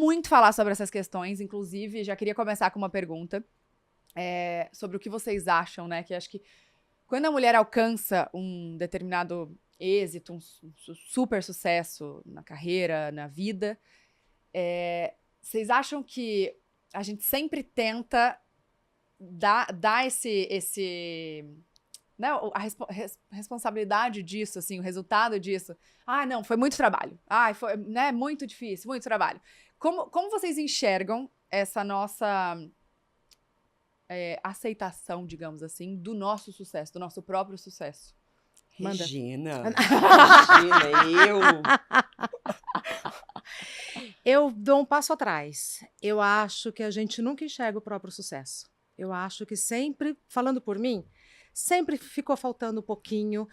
muito falar sobre essas questões, inclusive já queria começar com uma pergunta sobre o que vocês acham, né? Que acho que quando a mulher alcança um determinado êxito, um super sucesso na carreira, na vida, vocês acham que a gente sempre tenta dar esse né, responsabilidade disso, assim, o resultado disso. Ah, não, foi muito trabalho. Ah, foi, né, muito difícil, muito trabalho. Como vocês enxergam essa nossa aceitação, digamos assim, do nosso sucesso, do nosso próprio sucesso? Manda. Regina, imagina, Eu dou um passo atrás. Eu acho que a gente nunca enxerga o próprio sucesso. Eu acho que sempre, falando por mim, sempre ficou faltando um pouquinho,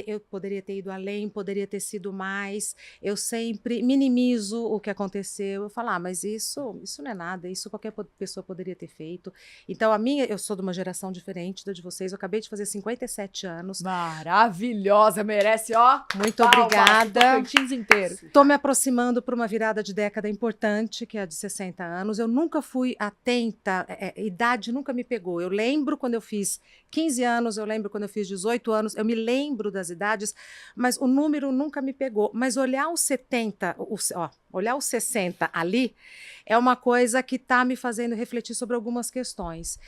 eu poderia ter ido além, poderia ter sido mais. Eu sempre minimizo o que aconteceu. Eu falo, mas isso não é nada, isso qualquer pessoa poderia ter feito. Então, eu sou de uma geração diferente da de vocês. Eu acabei de fazer 57 anos. Maravilhosa, merece, ó. Muito obrigada. Tocantins inteiro. Estou me aproximando para uma virada de década importante, que é a de 60 anos. Eu nunca fui atenta, idade nunca me pegou. Eu lembro quando eu fiz 15 anos, eu lembro quando eu fiz 18 anos, eu me lembro das idades, mas o número nunca me pegou. Mas olhar os 70, olhar os 60 ali, é uma coisa que está me fazendo refletir sobre algumas questões.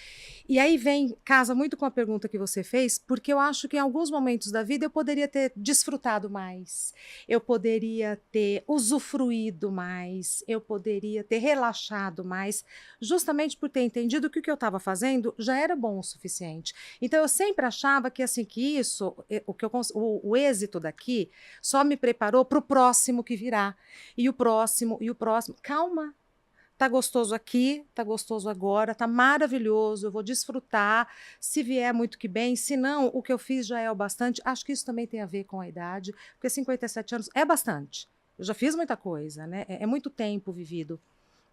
E aí casa muito com a pergunta que você fez, porque eu acho que em alguns momentos da vida eu poderia ter desfrutado mais, eu poderia ter usufruído mais, eu poderia ter relaxado mais, justamente por ter entendido que o que eu estava fazendo já era bom o suficiente. Então eu sempre achava que assim que isso, o êxito daqui só me preparou para o próximo que virá, e o próximo, e o próximo. Calma. Tá gostoso aqui, tá gostoso agora, tá maravilhoso, eu vou desfrutar. Se vier, muito que bem. Se não, o que eu fiz já é o bastante. Acho que isso também tem a ver com a idade, porque 57 anos é bastante. Eu já fiz muita coisa, né? É muito tempo vivido.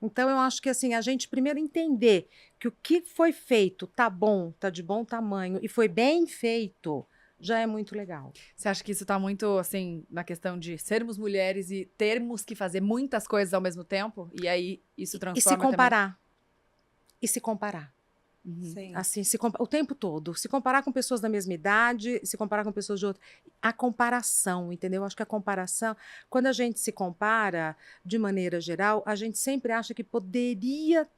Então, eu acho que assim, a gente primeiro entender que o que foi feito tá bom, tá de bom tamanho e foi bem feito, já é muito legal. Você acha que isso tá muito, assim, na questão de sermos mulheres e termos que fazer muitas coisas ao mesmo tempo? E aí isso transforma E se comparar. também? E se comparar. Sim. Assim, o tempo todo. Se comparar com pessoas da mesma idade, se comparar com pessoas de outra. A comparação, entendeu? Acho que a comparação, quando a gente se compara, de maneira geral, a gente sempre acha que poderia.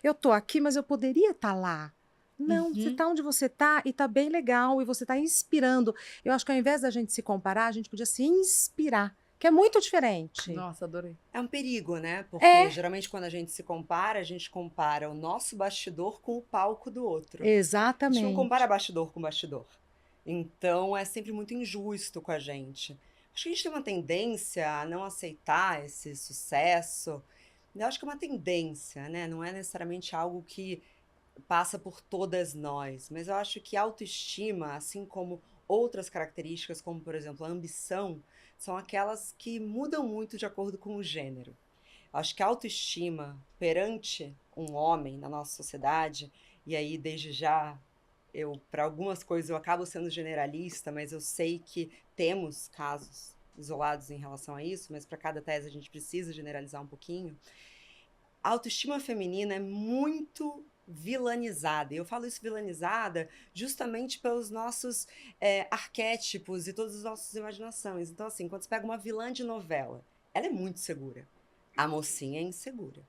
Eu tô aqui, mas eu poderia estar lá. Não, você tá onde você tá e tá bem legal e você tá inspirando. Eu acho que ao invés da gente se comparar, a gente podia se inspirar, que é muito diferente. Nossa, adorei. É um perigo, né? Porque geralmente quando a gente compara o nosso bastidor com o palco do outro. Exatamente. A gente não compara bastidor com bastidor. Então é sempre muito injusto com a gente. Acho que a gente tem uma tendência a não aceitar esse sucesso. Eu acho que é uma tendência, né? Não é necessariamente algo que passa por todas nós, mas eu acho que a autoestima, assim como outras características, como por exemplo a ambição, são aquelas que mudam muito de acordo com o gênero. Acho que a autoestima perante um homem na nossa sociedade, e aí desde já para algumas coisas eu acabo sendo generalista, mas eu sei que temos casos isolados em relação a isso, mas para cada tese a gente precisa generalizar um pouquinho. A autoestima feminina é muito vilanizada. E eu falo isso vilanizada justamente pelos nossos arquétipos e todas as nossas imaginações. Então, assim, quando você pega uma vilã de novela, ela é muito segura. A mocinha é insegura.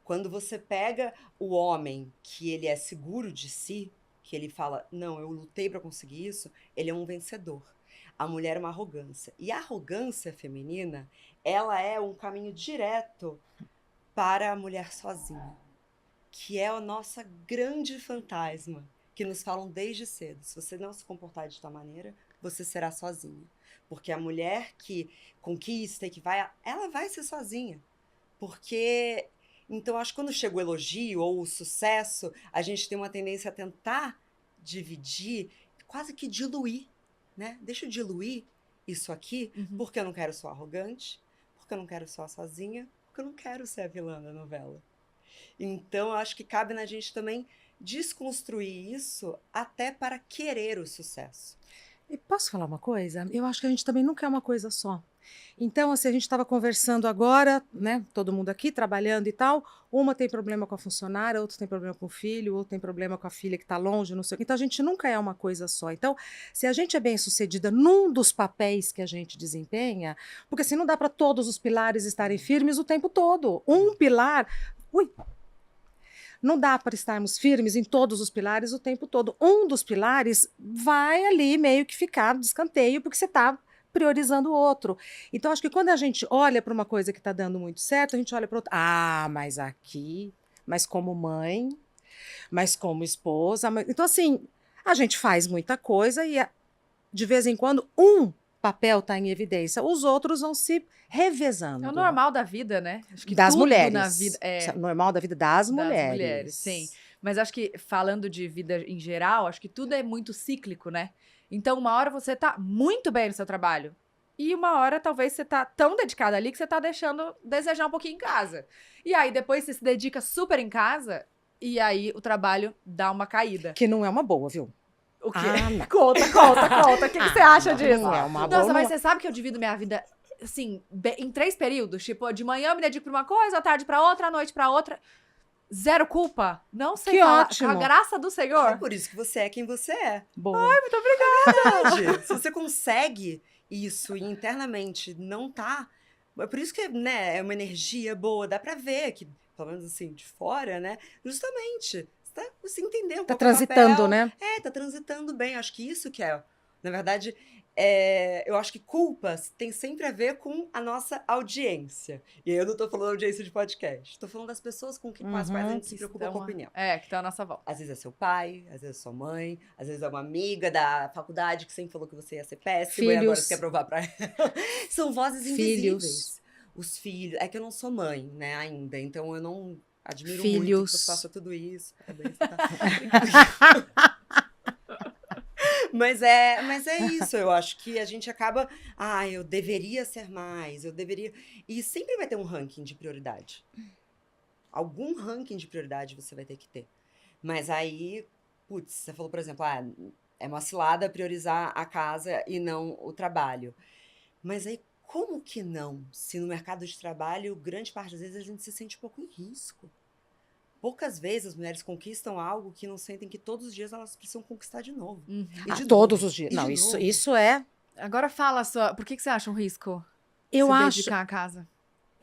Quando você pega o homem que ele é seguro de si, que ele fala, não, eu lutei para conseguir isso, ele é um vencedor. A mulher é uma arrogância. E a arrogância feminina, ela é um caminho direto para a mulher sozinha, que é a nossa grande fantasma, que nos falam desde cedo. Se você não se comportar de tal maneira, você será sozinha. Porque a mulher que conquista e que vai, ela vai ser sozinha. Porque, então, acho que quando chega o elogio ou o sucesso, a gente tem uma tendência a tentar dividir, quase que diluir, né? Deixa eu diluir isso aqui, porque eu não quero ser arrogante, porque eu não quero ser sozinha, porque eu não quero ser a vilã da novela. Então, eu acho que cabe na gente também desconstruir isso até para querer o sucesso. E posso falar uma coisa? Eu acho que a gente também nunca é uma coisa só. Então, assim, a gente estava conversando agora, né? Todo mundo aqui trabalhando e tal. Uma tem problema com a funcionária, outra tem problema com o filho, outra tem problema com a filha que está longe, não sei o quê. Então, a gente nunca é uma coisa só. Então, se a gente é bem-sucedida num dos papéis que a gente desempenha, porque assim não dá para todos os pilares estarem firmes o tempo todo. Um pilar. Ui, não dá para estarmos firmes em todos os pilares o tempo todo. Um dos pilares vai ali meio que ficar de escanteio, porque você está priorizando o outro. Então, acho que quando a gente olha para uma coisa que está dando muito certo, a gente olha para outra. Ah, mas aqui, mas como mãe, mas como esposa. Então, assim, a gente faz muita coisa e de vez em quando um papel está em evidência, os outros vão se revezando. É o normal da vida, né? Acho que das tudo mulheres. na vida Isso é normal da vida das mulheres. mulheres, sim. Mas acho que, falando de vida em geral, acho que tudo é muito cíclico, né? Então, uma hora você tá muito bem no seu trabalho. E uma hora, talvez, você tá tão dedicada ali que você tá deixando desejar um pouquinho em casa. E aí, depois, você se dedica super em casa, e aí o trabalho dá uma caída. Que não é uma boa, viu? O quê? Ah, não. Conta. O que você acha disso? Não é uma Nossa, boa. mas você sabe que eu divido minha vida, assim, em 3 períodos? Tipo, de manhã eu me dedico pra uma coisa, à tarde pra outra, à noite pra outra. Zero culpa. Não sei Que falar. ótimo. Com a graça do É Senhor. por isso que você é quem você é. Boa. Muito obrigada. Verdade. Se você consegue isso e internamente não tá. É por isso que, né, é uma energia boa, dá pra ver que, pelo menos assim, de fora, né? Justamente. Você entender um Tá pouco o transitando, papel. né? Tá transitando bem. Acho que isso que é. Na verdade, eu acho que culpa tem sempre a ver com a nossa audiência. E aí eu não tô falando audiência de podcast. Tô falando das pessoas com as quais a gente se preocupa com a opinião. Que tá à nossa volta. Às vezes é seu pai, às vezes é sua mãe, às vezes é uma amiga da faculdade que sempre falou que você ia ser péssimo e agora Filhos. você quer provar pra ela. São vozes Filhos. invisíveis. Os filhos. É que eu não sou mãe, né, ainda. Então eu não admiro muito Filhos. que você faça tudo isso. Parabéns, você tá... Mas é isso, eu acho que a gente acaba. Eu deveria ser mais, eu deveria. E sempre vai ter um ranking de prioridade. Algum ranking de prioridade você vai ter que ter. Mas aí, putz, você falou, por exemplo, é uma cilada priorizar a casa e não o trabalho. Mas aí, como que não? Se no mercado de trabalho, grande parte das vezes a gente se sente um pouco em risco. Poucas vezes as mulheres conquistam algo que não sentem que todos os dias elas precisam conquistar de novo. Uhum. E de Todos novo, os dias. e de Não, novo. isso é. Agora fala sua. Por que você acha um risco Eu se acho. dedicar à casa?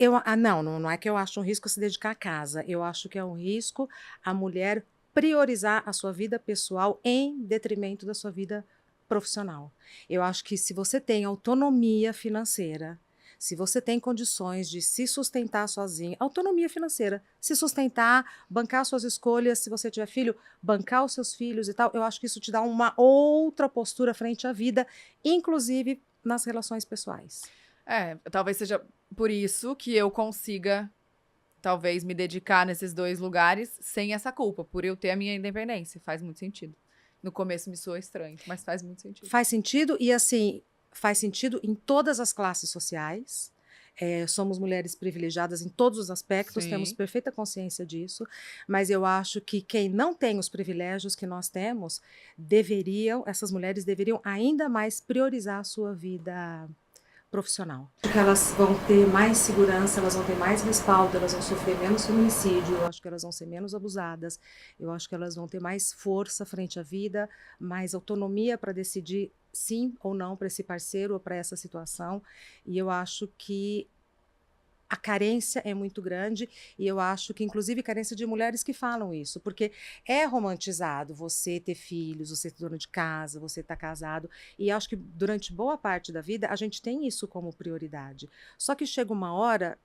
Não é que eu acho um risco se dedicar à casa. Eu acho que é um risco a mulher priorizar a sua vida pessoal em detrimento da sua vida profissional. Eu acho que se você tem autonomia financeira, se você tem condições de se sustentar sozinha, autonomia financeira, se sustentar, bancar suas escolhas, se você tiver filho, bancar os seus filhos e tal, eu acho que isso te dá uma outra postura frente à vida, inclusive nas relações pessoais. Talvez seja por isso que eu consiga, talvez, me dedicar nesses 2 lugares sem essa culpa, por eu ter a minha independência. Faz muito sentido. No começo me soa estranho, mas faz muito sentido. Faz sentido e, assim, faz sentido em todas as classes sociais. Somos mulheres privilegiadas em todos os aspectos, Sim. temos perfeita consciência disso, mas eu acho que quem não tem os privilégios que nós temos, essas mulheres deveriam ainda mais priorizar a sua vida profissional. Porque elas vão ter mais segurança, elas vão ter mais respaldo, elas vão sofrer menos feminicídio, eu acho que elas vão ser menos abusadas, eu acho que elas vão ter mais força frente à vida, mais autonomia para decidir sim ou não para esse parceiro ou para essa situação, e eu acho que a carência é muito grande e eu acho que, inclusive, carência de mulheres que falam isso, porque é romantizado você ter filhos, você ser dono de casa, você estar casado, e acho que durante boa parte da vida a gente tem isso como prioridade. Só que chega uma hora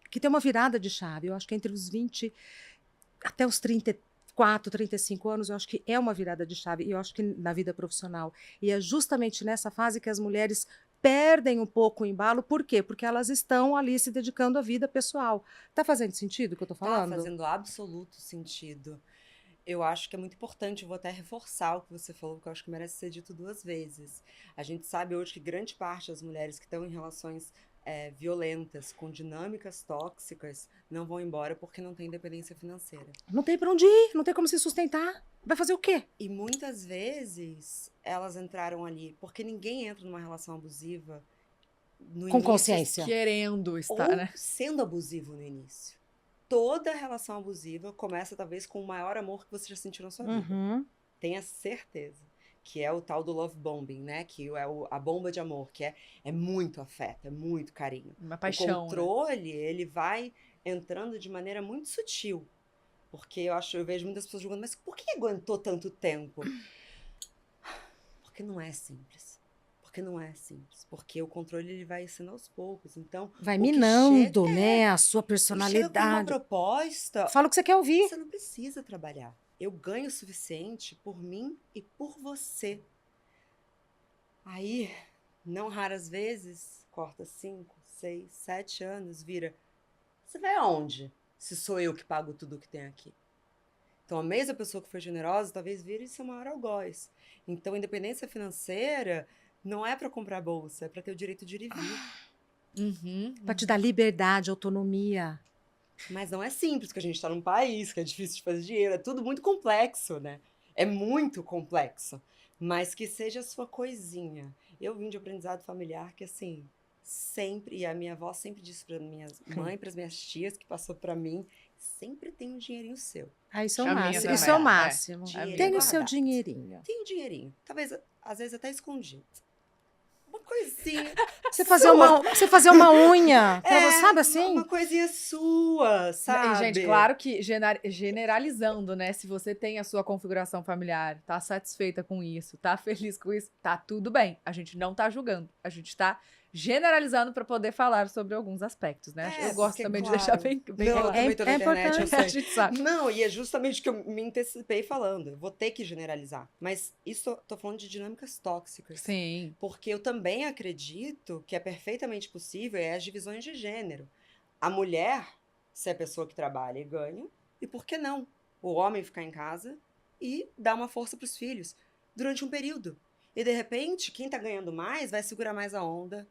que tem uma virada de chave, eu acho que entre os 20 até os 34, 35 anos, eu acho que é uma virada de chave, e eu acho que na vida profissional. E é justamente nessa fase que as mulheres perdem um pouco o embalo. Por quê? Porque elas estão ali se dedicando à vida pessoal. Tá fazendo sentido o que eu tô falando? Tá fazendo absoluto sentido. Eu acho que é muito importante, eu vou até reforçar o que você falou, porque eu acho que merece ser dito 2 vezes. A gente sabe hoje que grande parte das mulheres que estão em relações violentas, com dinâmicas tóxicas, não vão embora porque não tem independência financeira. Não tem pra onde ir, não tem como se sustentar. Vai fazer o quê? E muitas vezes elas entraram ali, porque ninguém entra numa relação abusiva no Com início, consciência. Querendo estar, ou né? sendo abusivo no início. Toda relação abusiva começa talvez com o maior amor que você já sentiu na sua vida. Uhum. Tenha certeza. Que é o tal do love bombing, né? Que é a bomba de amor, que é muito afeto, é muito carinho. Uma O paixão, né? controle, ele vai entrando de maneira muito sutil. Porque eu vejo muitas pessoas julgando, mas por que aguentou tanto tempo? Porque não é simples. Porque não é simples. Porque o controle, ele vai sendo aos poucos. Então, Vai o que minando, chega- né, a sua chega com uma personalidade. proposta, Fala o que você quer ouvir. você não precisa trabalhar. Eu ganho o suficiente por mim e por você. Aí, não raras vezes, corta 5, 6, 7 anos, vira. Você vai aonde? Se sou eu que pago tudo que tem aqui. Então, a mesma pessoa que foi generosa, talvez vire seu maior algoz. Então, independência financeira não é para comprar bolsa, é para ter o direito de ir e vir. Uhum. Pra te dar liberdade, autonomia. Mas não é simples, porque a gente está num país que é difícil de fazer dinheiro, é tudo muito complexo, né? É muito complexo. Mas que seja a sua coisinha. Eu vim de aprendizado familiar que, assim, sempre, e a minha avó sempre disse para minha mãe, para as minhas tias, que passou para mim, sempre tem um dinheirinho seu. Ah, isso é o A minha máximo. também, Isso é o é. máximo. Dinheirinho Tem o seu guardado. dinheirinho. Tem um dinheirinho. Talvez, às vezes, até escondido. Uma coisinha. Você fazer uma unha, sabe assim? Uma coisinha sua, E, sabe? gente, claro que generalizando, né? Se você tem a sua configuração familiar, tá satisfeita com isso, tá feliz com isso, tá tudo bem. A gente não tá julgando. A gente tá generalizando para poder falar sobre alguns aspectos, né? É, eu gosto porque, também de claro, deixar bem Não, claro. eu também tô na é internet, eu importante. sei. A gente sabe. Não, e é justamente o que eu me antecipei falando. Eu vou ter que generalizar. Mas isso, tô falando de dinâmicas tóxicas. Sim. Porque eu também acredito que é perfeitamente possível as divisões de gênero. A mulher ser a pessoa que trabalha e ganha, e por que não? O homem ficar em casa e dar uma força para os filhos durante um período. E de repente, quem tá ganhando mais vai segurar mais a onda.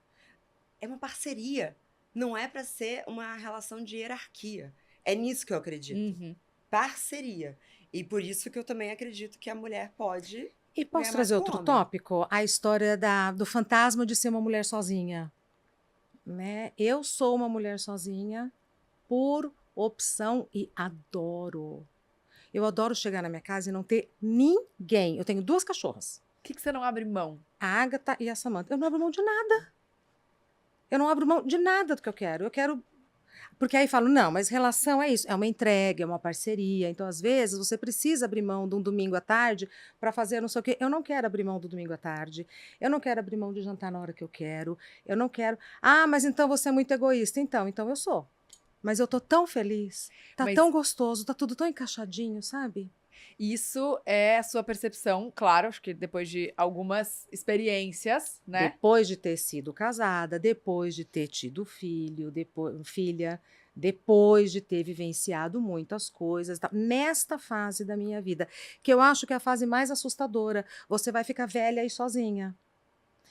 É uma parceria. Não é para ser uma relação de hierarquia. É nisso que eu acredito. Uhum. Parceria. E por isso que eu também acredito que a mulher pode. E posso Ganhar trazer mais que o outro homem. tópico? A história do fantasma de ser uma mulher sozinha. Né? Eu sou uma mulher sozinha por opção e adoro. Eu adoro chegar na minha casa e não ter ninguém. Eu tenho 2 cachorras. O que você não abre mão? A Agatha e a Samantha. Eu não abro mão de nada. Eu não abro mão de nada do que eu quero. Eu quero... Porque aí falo, não, mas relação é isso. É uma entrega, é uma parceria. Então, às vezes, você precisa abrir mão de um domingo à tarde para fazer não sei o quê. Eu não quero abrir mão do domingo à tarde. Eu não quero abrir mão de jantar na hora que eu quero. Eu não quero... Ah, mas então você é muito egoísta. Então eu sou. Mas eu tô tão feliz. Tá Mas- tão gostoso. Tá tudo tão encaixadinho, sabe? Isso é a sua percepção, claro, acho que depois de algumas experiências, né? Depois de ter sido casada, depois de ter tido filha, depois de ter vivenciado muitas coisas, nesta fase da minha vida, que eu acho que é a fase mais assustadora. Você vai ficar velha e sozinha.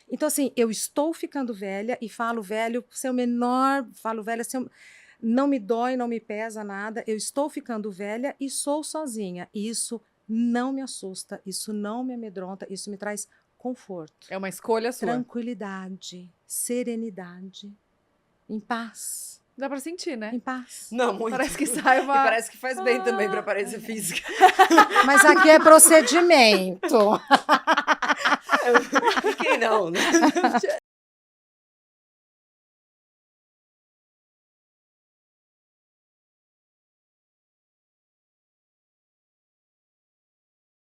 Então, assim, eu estou ficando velha e falo velho ser o menor, falo velha ser não me dói, não me pesa nada. Eu estou ficando velha e sou sozinha. E isso não me assusta, isso não me amedronta, isso me traz conforto, É uma escolha sua. tranquilidade, serenidade, em paz, Dá pra sentir, né? em paz. Não, muito. Parece que sai E uma... parece que faz bem também para a aparência física. Mas aqui é procedimento. Quem não, né?